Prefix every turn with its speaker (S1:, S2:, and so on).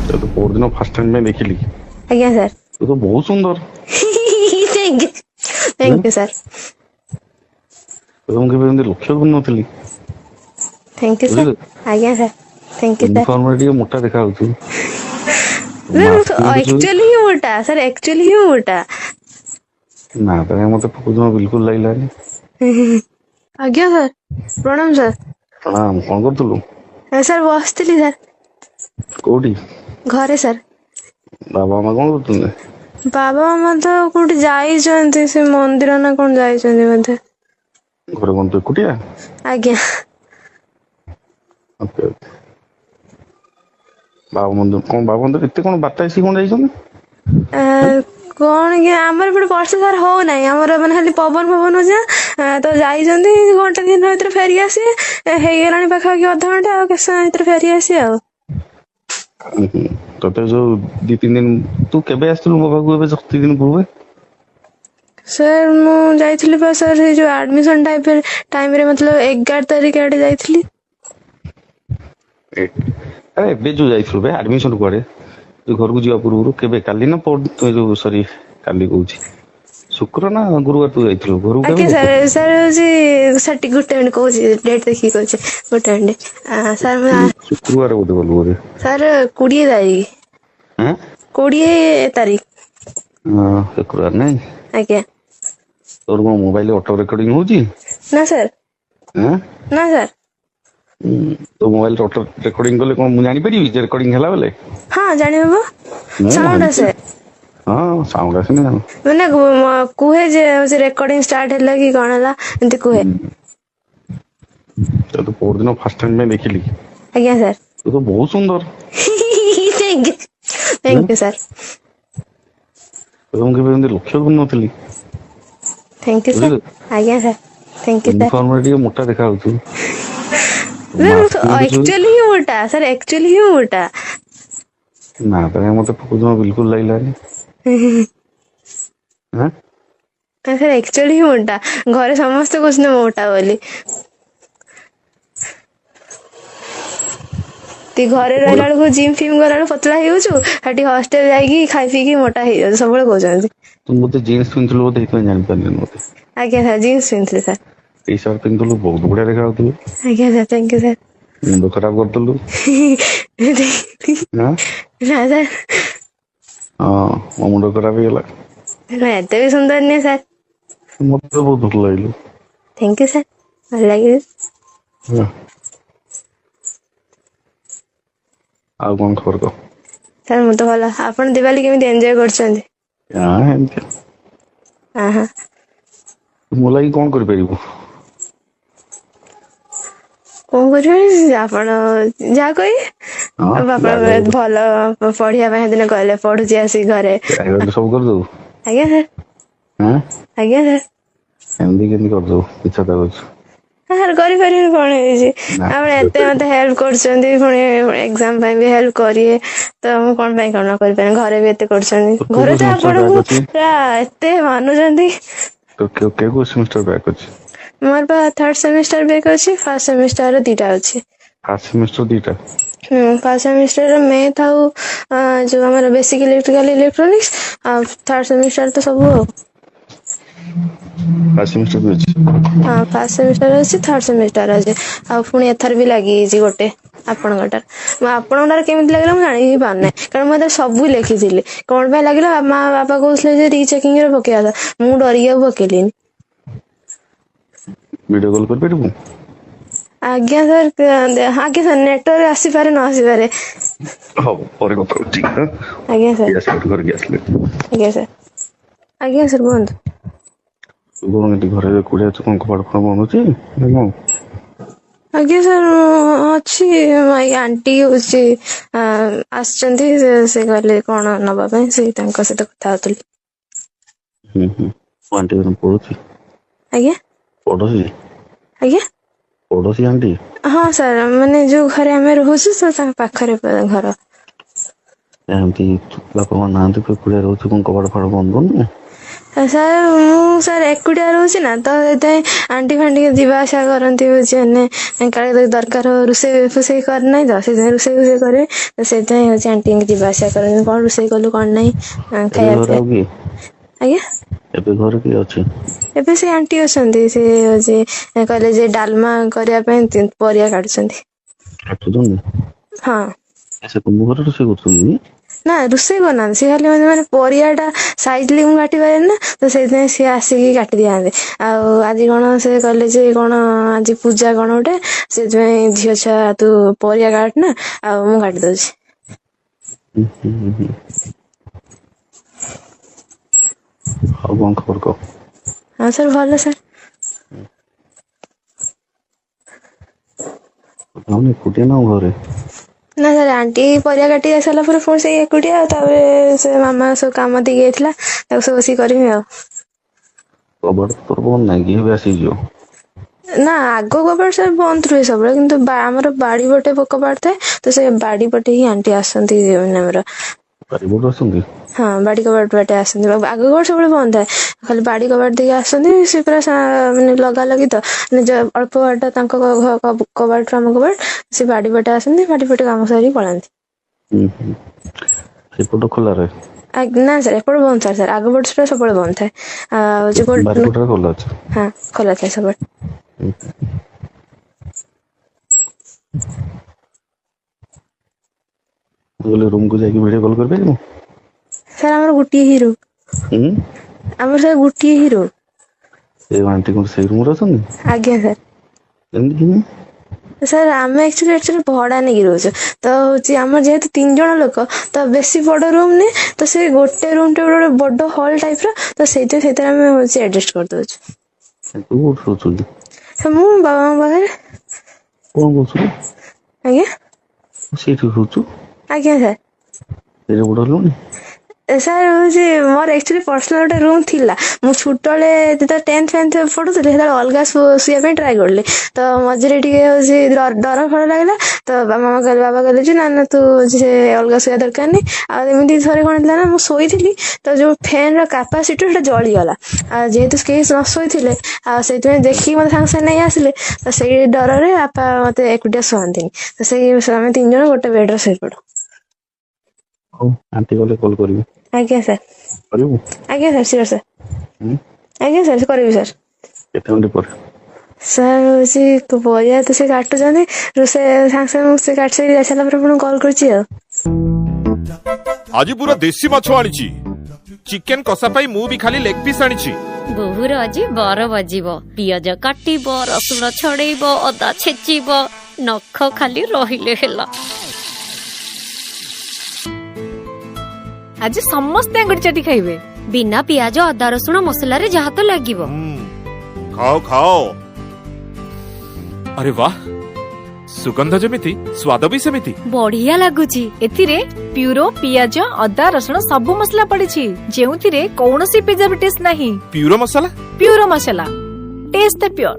S1: तो बहुत दिन फास्ट टाइम में देखिली।
S2: ଆଜ୍ଞା ସାର୍।
S1: तू तो बहुत सुंदर।
S2: Thank you sir.
S1: तो ମୁଁ କେବେ ଏମିତି ଲକ୍ଷ୍ୟ କରୁନଥିଲି।
S2: Thank you sir.
S1: ବୁଝିଲେ
S2: ଆଜ୍ଞା ସାର୍। Thank you sir.
S1: ୟୁନିଫର୍ମରେ ଟିକେ ମୋଟା ଦେଖା ଯାଉଛୁ।
S2: एक्चुअली ही मोटा सर, एक्चुअली ही मोटा।
S1: ନା ତ ମତେ ପକଉଛ ବିଲକୁଲ ଲାଗିଲାନି।
S2: ଆଜ୍ଞା ସାର୍, ପ୍ରଣାମ ସାର୍।
S1: ପ୍ରଣାମ, କଣ କରୁଥିଲୁ?
S2: ସାର୍ ବସିଥିଲି ସାର୍।
S1: କୋଉଠି?
S2: ଘରେ ସାର୍।
S1: ବାବା ମାମା କଣ କରୁଛନ୍ତି?
S2: ବାବା ମାମା ତ କୋଉଠି ଯାଇଛନ୍ତି, ସେ ମନ୍ଦିର ନା କଣ ଯାଇଛନ୍ତି ବୋଧେ।
S1: ଘରେ କଣ ତୁ ଏକୁଟିଆ?
S2: ଆଜ୍ଞା।
S1: Okay okay. ବାବା ମନ୍ଦିର କଣ, ବାବା ମନ୍ଦିର ଏତେ କଣ ବାରଟା ଆସିକି କଣ ଯାଇଛନ୍ତି?
S2: କଣ କି ଆମର ଏପଟେ ବର୍ଷା ସାର୍ ହଉନାହିଁ, ଆମର ମାନେ ଖାଲି ପବନ ଫବନ ହଉଛି। ତ ଯାଇଛନ୍ତି ଘଣ୍ଟା ଦିନ ଭିତରେ ଫେରି ଆସିବେ, ହେଇଗଲାଣି ପାଖାପାଖି ଅଧଘଣ୍ଟା, ଆଉ କେତେ ସମୟ ଭିତରେ ଫେରି ଆସିବେ ଆଉ।
S1: ତତେ ଯୋଉ 2-3 ଦିନ ତୁ କେବେ ଆସିଥିଲୁ ମୋ ପାଖକୁ? ଏବେ 7 ଦିନ ପୂର୍ବେ।
S2: ସାର୍ ମୁଁ ଯାଇଥିଲି ପା ସାର୍, ସେଇ ଯୋଉ ଆଡମିସନ ଟାଇମରେ ମତଲବ 11 ତାରିଖ ଆଡେ ଯାଇଥିଲି।
S1: ଆରେ ଏବେ ଯୋଉ ଯାଇଥିଲୁ ବେ ଆଡମିସନ କୁଆଡେ? ଯୋଉ ଘରକୁ ଯିବା ପୂର୍ବରୁ କେବେ, କାଲି ନା ଯୋଉ ସରି କାଲି କହୁଛି, ଶୁକ୍ର ନା ଗୁରୁବାର ତୁ ଯାଇଥିଲୁ ଘରକୁ? କେବେ
S2: ଆଜ୍ଞା ସାର୍।
S1: ଯାଇଥିଲୁ?
S2: ସାର୍ ହଉଛି ସାର୍ ଗୋଟେ ମିନିଟ୍ କହୁଛି, ଡେଟ୍ ଦେଖିକି କହୁଛି, ଗୋଟେ ମିନିଟ୍। ସାର୍
S1: ଶୁକ୍ରବାର ବୋଧେ ଗଲୁ ବୋଧେ।
S2: ସାର୍ 20 ତାରିଖ,
S1: ଆଁ
S2: 20 ତାରିଖ।
S1: ହଁ ଶୁକ୍ରବାର ନାଇଁ।
S2: ଆଜ୍ଞା।
S1: ତୋର କଣ ମୋବାଇଲ ଅଟୋ ରେକର୍ଡିଂ ହଉଛି?
S2: ନା ସାର୍।
S1: ଆଁ
S2: ନା ସାର୍।
S1: ତୋ ମୋବାଇଲ ଅଟୋ ରେକର୍ଡିଂ କଲେ କଣ ମୁଁ ଜାଣିପାରିବି ଯେ ରେକର୍ଡିଂ ହେଲା ବୋଲେ?
S2: ହଁ ଜାଣିହବ,
S1: ମୁଁ
S2: ସାଉଣ୍ଡ
S1: ଏମିତି
S2: ଆସେ।
S1: ହଁ ସାଉଣ୍ଡ ଆସେନି ଜାଣ।
S2: ମାନେ କୁହେ ଯେ ହଉଛି ରେକର୍ଡିଂ ଷ୍ଟାର୍ଟ ହେଲା କି କଣ ହେଲା, ଏମିତି କୁହେ।
S1: ତତେ ପରଦିନ ଫାଷ୍ଟ ଟାଇମ ପାଇଁ ଦେଖିଲି।
S2: ଆଜ୍ଞା ସାର୍।
S1: ତୁ ତ ବହୁତ ସୁନ୍ଦର।
S2: Thank you sir.
S1: ମୁଁ କେବେ ଏମିତି ଲକ୍ଷ୍ୟ କରୁନଥିଲି।
S2: Thank you sir.
S1: ବୁଝିଲୁ
S2: ଆଜ୍ଞା ସାର୍। Thank you sir.
S1: ୟୁନିଫର୍ମରେ ଟିକେ ମୋଟା ଦେଖା ଯାଉଛୁ।
S2: एक्चुअली ही मोटा सर, एक्चुअली ही मोटा।
S1: ନା ତ ମତେ ପକଉଛ ବିଲକୁଲ ଲାଗିଲାନି। ଆଁ
S2: ସାର୍ एक्चुअली ହିଁ ମୋଟା, ଘରେ ସମସ୍ତେ କହୁଛନ୍ତି ମୋଟା ବୋଲି। ତୁ ଘରେ ରହିଲା ବେଳକୁ ଜିମ୍ ଫିମ୍ ଗଲା ବେଳକୁ ପତଳା ହେଇଯାଉଛୁ, ସେଠି ହଷ୍ଟେଲ ଯାଇକି ଖାଇ ପିଇକି ମୋଟା ହେଇଯାଉଛୁ, ସବୁବେଳେ କହୁଛନ୍ତି।
S1: ତୁ ବୋଧେ ଜିନ୍ସ ପିନ୍ଧୁଥିଲୁ ବୋଧେ, ସେଇଥିପାଇଁ ଜାଣିପାରିଲିନି ବୋଧେ।
S2: ଆଜ୍ଞା ସାର୍, ଜିନ୍ସ ପିନ୍ଧୁଥିଲି ସାର୍।
S1: ଟି ସାର୍ଟ ପିନ୍ଧୁଥିଲୁ, ବହୁତ ବଢିଆ ଦେଖା ଯାଉଥିଲୁ।
S2: ଆଜ୍ଞା ସାର୍, ଥ୍ୟାଙ୍କ ୟୁ ସାର୍।
S1: ମୁଣ୍ଡ ଖରାପ କରିଦେଲୁ। ଆଁ
S2: ନା ସାର୍।
S1: ହଁ ମୋ ମୁଣ୍ଡ ଖରାପ ହେଇଗଲା।
S2: ନା ଏତେ ବି ସୁନ୍ଦର ନୁହେଁ ସାର୍।
S1: ମତେ ବହୁତ ଭଲ ଲାଗିଲୁ।
S2: ଥ୍ୟାଙ୍କ ୟୁ ସାର୍, ଭଲ ଲାଗିଲ।
S1: ହଁ। ଆଉ କଣ ଖବର କହ?
S2: ସାର୍ ମୁଁ ତ ଭଲ। ଆପଣ ଦିୱାଲି କେମିତି ଏଞ୍ଜୟ କରୁଛନ୍ତି?
S1: ଏମିତି।
S2: ଅ ହଁ।
S1: ତୁ ମୋ ଲାଗି କଣ କରିପାରିବୁ?
S2: କଣ କରିବେ ଆପଣ ଯାହା କହିବେ,
S1: ହଁ ଜାଗା
S2: ଆପଣ ଭଲ ପଢିବା ପାଇଁ ସେଦିନ କହିଲେ, ପଢୁଛି ଆସିକି ଘରେ।
S1: ସବୁ କରିଦବୁ।
S2: ଆଜ୍ଞା ସାର୍।
S1: ଆଁ
S2: ଆଜ୍ଞା ସାର୍।
S1: ଏମିତି କେମିତି କରିଦବୁ, ମିଛକଥା କହୁଛୁ।
S2: ହଁ ସାର୍ କରିପାରିବି କଣ ହେଇଛି,
S1: ନା
S2: ଆପଣ ଏତେ ମତେ ହେଲ୍ପ କରୁଛନ୍ତି, ପୁଣି ଏକ୍ଜାମ ପାଇଁ ବି ହେଲ୍ପ କରିବେ, ତ ମୁଁ କଣ ପାଇଁ କଣ ନ କରିପାରିବି, ଘରେ ବି ଏତେ କରୁଛନ୍ତି,
S1: ତୋର କୋଉ
S2: ଘରେ
S1: କୋଉ
S2: ତ
S1: ସେମିଷ୍ଟାର ବ୍ୟାକ୍
S2: ଆପଣଙ୍କୁ
S1: ଅଛି?
S2: ପୁରା ଏତେ ମାନୁଛନ୍ତି।
S1: ତ କୋଉ ସେମିଷ୍ଟାର ବ୍ୟାକ୍ ଅଛି?
S2: ମୋର ବା 3rd ସେମିଷ୍ଟାର ବ୍ୟାକ୍ ଅଛି, 1st ସେମିଷ୍ଟାର 2ଟା ଅଛି।
S1: ଫାର୍ଷ୍ଟ ସେମିଷ୍ଟର 2ଟା?
S2: ଫାର୍ଷ୍ଟ ସେମିଷ୍ଟାର ମ୍ୟାଥ ଆଉ ଯୋଉ ଆମର ବେସିକ ଇଲେକ୍ଟ୍ରିକାଲ ଇଲେକ୍ଟ୍ରୋନିକ୍ସ, ଆଉ 3rd ସେମିଷ୍ଟାର ତ ସବୁ ଆଉ।
S1: ଫାର୍ଷ୍ଟ ସେମିଷ୍ଟାର ବି ଅଛି?
S2: ହଁ ଫାର୍ଷ୍ଟ ସେମିଷ୍ଟାର ଅଛି, 3rd ସେମିଷ୍ଟାର ଅଛି, ଆଉ ପୁଣି ଏଥର ବି ଲାଗିଯାଇଛି ଗୋଟେ। ଆପଣଙ୍କଟାରେ ଆପଣଙ୍କଟାରେ କେମିତି ଲାଗିଲା ମୁଁ ଜାଣି ହିଁ ପାରୁନାହିଁ, କାରଣ ମୁଁ ଏଥିରେ ସବୁ ଲେଖିଥିଲି। କଣ ପାଇଁ ଲାଗିଲା, ମା ବାପା କହୁଥିଲେ ଯେ ରିଚେକିଂ ରେ ପକେଇବା କଥା, ମୁଁ ଡରିକି ଆଉ ପକେଇଲିନି।
S1: ଭିଡିଓ କଲ୍ କରିପାରିବୁ?
S2: ଆଜ୍ଞା ସାର୍, ଆଜ୍ଞା ସାର୍, ନେଟୱାର୍କ ଆସିପାରେ ନ ଆସିପାରେ।
S1: ହଉ ପରେ କଥା ହଉଛି,
S2: ଆଜ୍ଞା ସାର୍।
S1: ଗ୍ୟାସ୍ ଧରିକି ଆସିଲେ।
S2: ଆଜ୍ଞା ସାର୍। ଆଜ୍ଞା ସାର୍ କୁହନ୍ତୁ।
S1: ତୁ କଣ ଏଠି ଘରେ ଏକୁଟିଆ ଅଛୁ, କଣ କବାଟ ଫବାଟ ବନ୍ଦ ଅଛି ନା କଣ?
S2: ଆଜ୍ଞା ସାର୍ ଅଛି, ଏଇ ଆଣ୍ଟି ହଉଛି ଆସିଛନ୍ତି, ସେ କହିଲେ କଣ ନବା ପାଇଁ, ସେ ତାଙ୍କ ସହିତ କଥା ହଉଥିଲି।
S1: ହୁଁ ହୁଁ, ଆଣ୍ଟି କଣ ପଢୁଛି?
S2: ଆଜ୍ଞା।
S1: ପଢୁଛି?
S2: ଆଜ୍ଞା।
S1: ପଡୋଶୀ ଆଣ୍ଟି?
S2: ହଁ ସାର୍, ମାନେ ଯୋଉ ଘରେ ଆମେ ରହୁଛୁ, ତ ତାଙ୍କ ପାଖରେ ଘର।
S1: ଏମିତି ବାପା ମା ନାହାନ୍ତି, ତୁ ଏକୁଟିଆ ରହୁଛୁ, କଣ କବାଟ ଫବାଟ ବନ୍ଦ କରୁନୁ?
S2: ସାର୍ ମୁଁ ସାର୍ ଏକୁଟିଆ ରହୁଛି ନା, ତ ସେଥିପାଇଁ ଆଣ୍ଟି ଫାଣ୍ଟି ଯିବା ଆସିବା କରନ୍ତି, ହଉଛି ମାନେ କାଳେ ଦରକାର ରୋଷେଇ ଫୋଷେଇ କରିନାହିଁ ତ, ସେଥିପାଇଁ ରୋଷେଇ ଫୋଷେଇ କରିବେ, ତ ସେଥିପାଇଁ ହଉଛି ଆଣ୍ଟି ଯିବା ଆସିବା କରନ୍ତି, କଣ ରୋଷେଇ କଲୁ କଣ ନାହିଁ
S1: ଏବେ
S2: ଖାଇବା
S1: ଘରେ ଆଉ କିଏ?
S2: ଆଜ୍ଞା।
S1: ଏବେ ଘରେ କିଏ ଅଛି?
S2: ଏବେ ସେ ଆଣ୍ଟି ଅଛନ୍ତି, ସେ ହଉଛି କହିଲେ ଯେ ଡାଲମା କରିବା ପାଇଁ ପରିବା କାଟୁଛନ୍ତି।
S1: କାଟୁଛନ୍ତି?
S2: ହଁ।
S1: ସେ ତୁମ ଘରେ ରୋଷେଇ କରୁଛନ୍ତି?
S2: ନା ରୋଷେଇ କରୁନାହାନ୍ତି, ସିଏ ଖାଲି ମାନେ ପରିବା ଟା ସାଇଜଲି ମୁଁ କାଟି ପାରେନି ନା, ତ ସେଇଥିପାଇଁ ସିଏ ଆସିକି କାଟି ଦିଅନ୍ତି। ଆଉ ଆଜି କଣ ସେ କହିଲେ ଯେ କଣ ଆଜି ପୂଜା କଣ ଗୋଟେ, ସେଥିପାଇଁ ଝିଅ ଛୁଆ ତୁ ପରିବା କାଟ ନା, ଆଉ ମୁଁ କାଟି ଦଉଛି।
S1: ଆଉ କଣ ଖବର କହ?
S2: ହଁ ସାର୍ ଭଲ ସାର୍।
S1: ଆମେ ଏକୁଟିଆ ନା ଘରେ?
S2: ନା ସାର୍ ଆଣ୍ଟି ପରିବା କାଟି ସାରିଲା ପରେ ପୁଣି ସେଇ ଏକୁଟିଆ, ଆଉ ତାପରେ ସେ ମାମା ସବୁ କାମ ଦେଇକି ଯାଇଥିଲା, ତାକୁ ସବୁ ବସିକି କରିବି ଆଉ।
S1: କବାଟ ତୋର ବନ୍ଦ ନାହିଁ କି, ଏବେ ଆସିଯିବ?
S2: ନା ଆଗ କବାଟ ସାର୍ ବନ୍ଦ ରୁହେ ସବୁବେଳେ, କିନ୍ତୁ ଆମର ବାଡି ପଟେ କବାଟ ଥାଏ, ତ ସେ ବାଡି ପଟେ ହିଁ ଆଣ୍ଟି ଆସନ୍ତି ମାନେ ଆମର।
S1: ବାରିପଟୁ ଆସନ୍ତି?
S2: ହଁ ବାଡି କବାଟ ବାଟେ ଆସନ୍ତି, ଆଗ କବାଟ ସବୁବେଳେ ବନ୍ଦ ଥାଏ, ଖାଲି ବାଡି କବାଟ ଦେଇକି ଆସନ୍ତି। ସେ ପୁରା ମାନେ ଲଗା ଲଗି ତ, ନିଜ ଅଳ୍ପ ବାଟ ତାଙ୍କ କବାଟରୁ ଆମ କବାଟ, ସେ ବାଡି ପଟେ ଆସନ୍ତି, ବାଡି ପଟେ କାମ ସାରିକି ପଳାନ୍ତି।
S1: ସେପଟ ଖୋଲା ରହେ?
S2: ନା ସାର୍ ଏପଟେ ବନ୍ଦ ଥାଏ ସାର୍, ଆଗ ପଟ ସବୁବେଳେ ବନ୍ଦ ଥାଏ, ଆଉ
S1: ବାରିପଟରେ ଖୋଲା ଅଛି?
S2: ହଁ ଖୋଲା ଥାଏ ସବୁବେଳେ।
S1: ମୁଁ କହିଲି ରୁମକୁ ଯାଇକି ଭିଡିଓ କଲ୍ କରିପାରିବୁ?
S2: ସାର୍ ଆମର ଗୋଟିଏ ହିଁ ରୁମ୍, ଆମର ସାର୍ ଗୋଟିଏ ହିଁ ରୁମ୍।
S1: ଏ ଆଣ୍ଟି କଣ ସେଇ ରୁମରେ ଅଛନ୍ତି?
S2: ଆଜ୍ଞା ସାର୍।
S1: ଏମିତି?
S2: ସାର୍ ଆମେ ଆକ୍ଚୁଆଲି ଭଡା ନେଇକି ରହୁଛୁ, ତ ହଉଛି ଆମର ଯେହେତୁ 3 ଜଣ ଲୋକ, ତ ବେଶୀ ବଡ ରୁମ୍ ନୁହେଁ, ତ ସେ ଗୋଟେ ରୁମ୍ ଟା ଗୋଟେ ବଡ ହଲ୍ ଟାଇପ ର, ତ ସେଇଥିରେ ଆମେ ହଉଛି ଆଡଜଷ୍ଟ କରିଦଉଛୁ।
S1: ତୁ କୋଉଠି ରହୁଛୁ?
S2: ମୁଁ ବାବାଙ୍କ ପାଖରେ।
S1: କଣ କହୁଛୁ?
S2: ଆଜ୍ଞା।
S1: ସେଇଠି ରହୁଛୁ?
S2: ଆଜ୍ଞା ସାର୍।
S1: ଏଡେ ବଡ ହେଲୁଣି?
S2: ସାର୍ ହଉଛି ମୋର ଆକ୍ଚୁଆଲି ପର୍ସନାଲ ଗୋଟେ ରୁମ୍ ଥିଲା, ମୁଁ ଛୋଟବେଳେ ଯେତେବେଳେ 10th ପଢୁଥିଲି, ସେତେବେଳେ ଅଲଗା ଶୋଇବା ପାଇଁ ଟ୍ରାଏ କରିଲି, ତ ମଝିରେ ଟିକେ ହଉଛି ଡର ଫର ଲାଗିଲା, ତ ବାବା କହିଲେ ଯେ ନା ତୁ ସେ ଅଲଗା ଶୋଇବା ଦରକାର ନାହିଁ। ଆଉ ଏମିତି ଥରେ କଣ ହେଇଥିଲା ନା, ମୁଁ ଶୋଇଥିଲି, ତ ଯୋଉ ଫ୍ୟାନ ର କାପାସିଟର ସେଟା ଜଳିଗଲା, ଆଉ ଯେହେତୁ କେହି ନ ଶୋଇଥିଲେ, ଆଉ ସେଇଥିପାଇଁ ଦେଖିକି ମତେ ସାଙ୍ଗେ ସାଙ୍ଗେ ନେଇ ଆସିଲେ, ତ ସେଇ ଡରରେ ବାପା ମତେ ଏକୁଟିଆ ଶୁଅନ୍ତିନି, ତ ସେଇ ଆମେ 3 ଜଣ ଗୋଟେ ବେଡ୍ ରେ ଶୋଇପଡୁ।
S1: ହଉ ଆଣ୍ଟି ଗଲେ କଲ୍ କରିବି।
S2: ଆଜ୍ଞା ସାର୍।
S1: କରିବୁ?
S2: ଆଜ୍ଞା ସାର୍ ସିଓର ସାର୍। ଆଜ୍ଞା ସାର୍ କରିବି ସାର୍।
S1: କେତେ ମିନିଟ୍ ପରେ?
S2: ସାର୍ ହଉଛି ପରିବା ତ ସେ କାଟୁଛନ୍ତି, ରୋଷେଇ ସାଙ୍ଗେ ସାଙ୍ଗେ ସେ କାଟି ସାରି ଯାଇ ସାରିଲା ପରେ ଆପଣଙ୍କୁ କଲ୍ କରୁଛି ଆଉ।
S3: ଆଜି ପୁରା ଦେଶୀ ମାଛ ଆଣିଛି। ଚିକେନ କଷା ପାଇଁ ମୁଁ ବି ଖାଲି ଲେଗ ପିସ୍ ଆଣିଛି।
S4: ବୋହୁର ଆଜି ବାର ବାଜିବ। ପିଆଜ କାଟିବ, ରସୁଣ ଛଡେଇବ, ଅଦା ଛେଚିବ, ନଖ ଖାଲି ରହିଲେ ହେଲା।
S5: ଆଜି ସମସ୍ତେ ଆଙ୍ଗୁଠି ଚାଟି ଖାଇବେ।
S4: ବିନା ପିଆଜ ଅଦା ରସୁଣ ମସଲାରେ ଯାହା ତ ଲାଗିବ।
S3: ଖାओ ଖାओ। ଆରେ ବାହ, ସୁଗନ୍ଧ ଯେମିତି ସ୍ୱାଦ ବି ସେମିତି।
S4: ବଢିଆ ଲାଗୁଛି।
S5: ଏଥିରେ ପ୍ୟୁରୋ ପିଆଜ ଅଦା ରସୁଣ ସବୁ ମସଲା ପଡିଛି, ଯେଉଁଥିରେ କୌଣସି ପ୍ରିଜର୍ଭେଟିଭ୍ସ ନାହିଁ।
S3: ପ୍ୟୁରୋ ମସଲା?
S5: ପ୍ୟୁରୋ ମସଲା, ଟେଷ୍ଟ ଦ ପ୍ୟୁର।